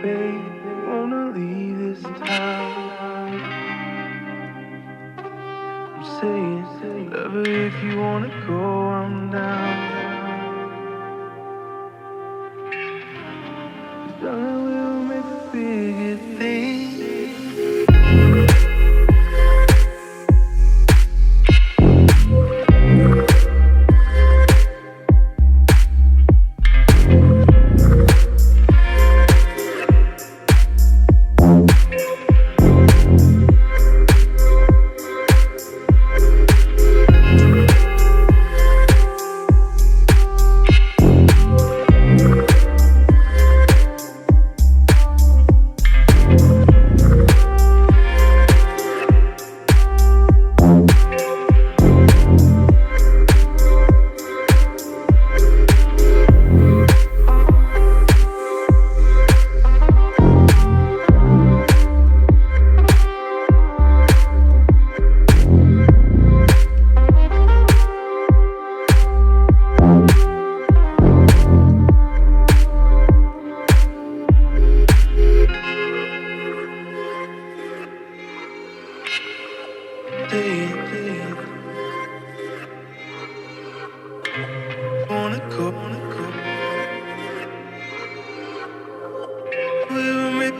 babe, wanna leave this town. I'm saying, lover, if you wanna go, I'm down. Darling, we'll make a bigger thing. Wanna go, we'll make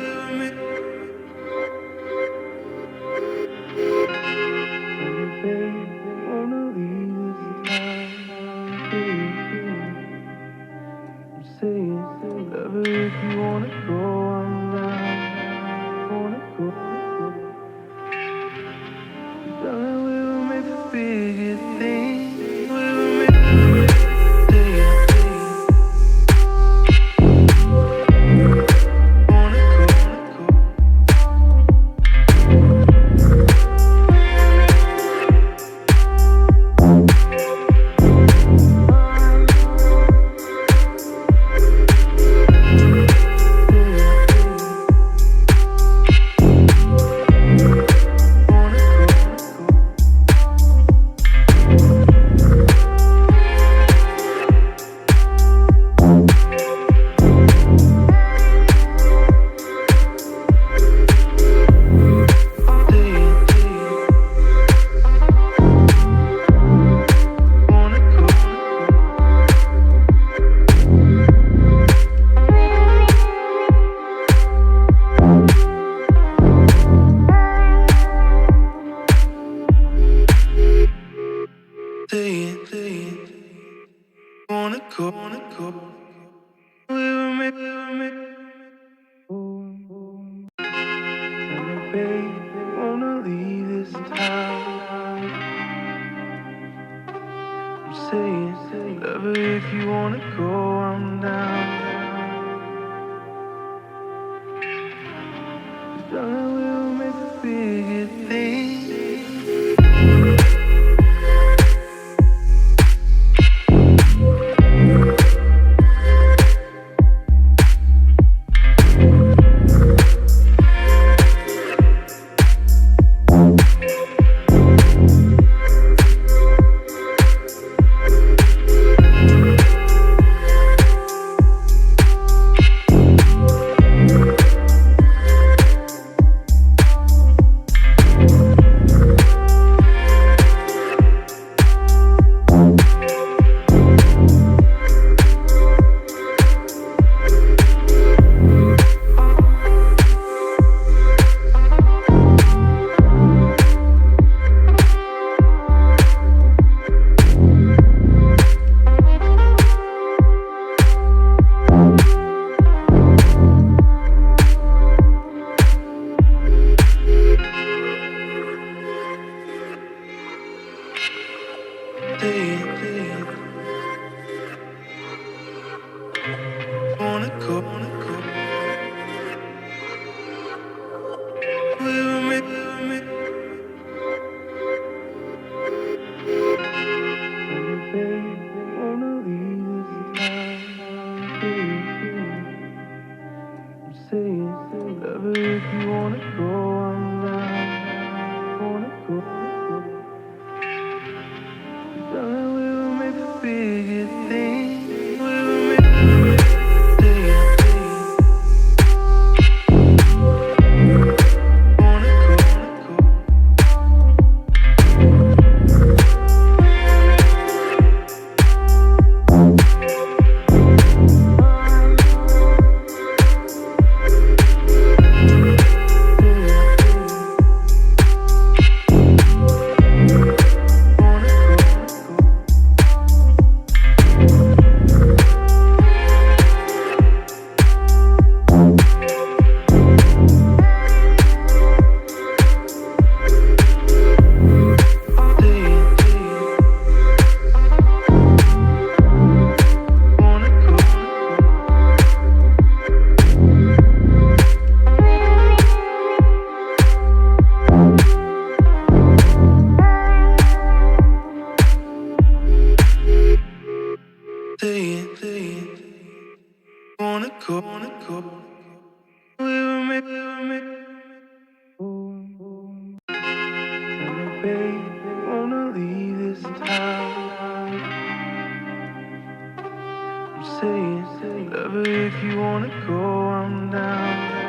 babe, wanna leave this town. I'm saying, lover, if you wanna go, I'm down. Wanna go, darling, we'll make a bigger thing. We'll make wanna go, we'll make babe, wanna leave this town. I'm saying, lover, if you wanna go, I'm down. Darling, we'll make a bigger thing. Wanna go, we'll make babe, wanna leave this town. I'm saying, lover, if you wanna go, I'm down. Wanna go, darling, we'll make a bigger thing. We'll make go. We were made, Tell me, babe, wanna leave this town. I'm saying, whatever, if you wanna go, I'm down.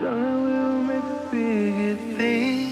Darling, we'll make a bigger thing.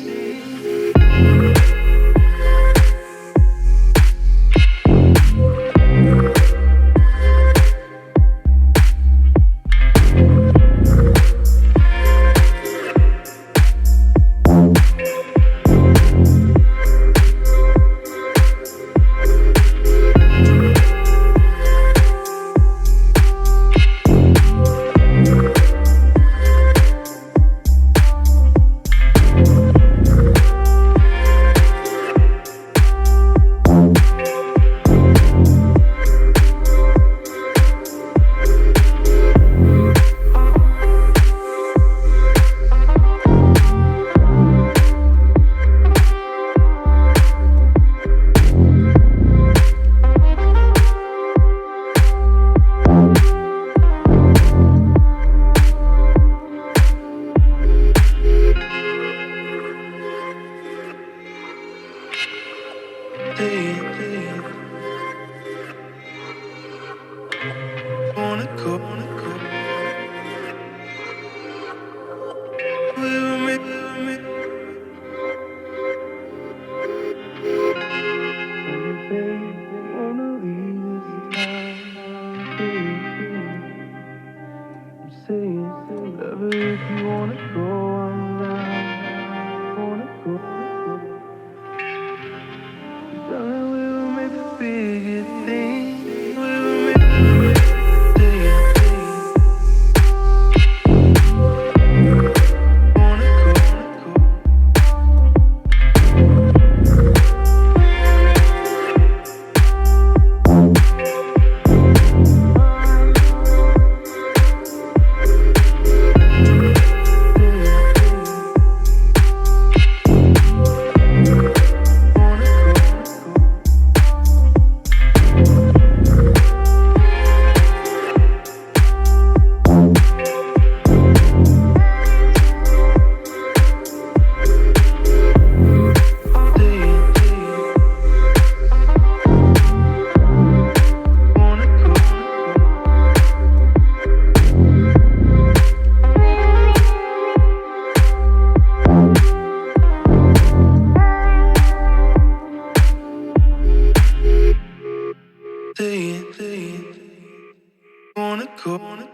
Wanna go, wanna go. We were made, babe, wanna leave this town. I'm saying, whatever, if you wanna go, I'm down. Wanna go, darling, we were made for bigger things. We were made, wanna go, wanna go.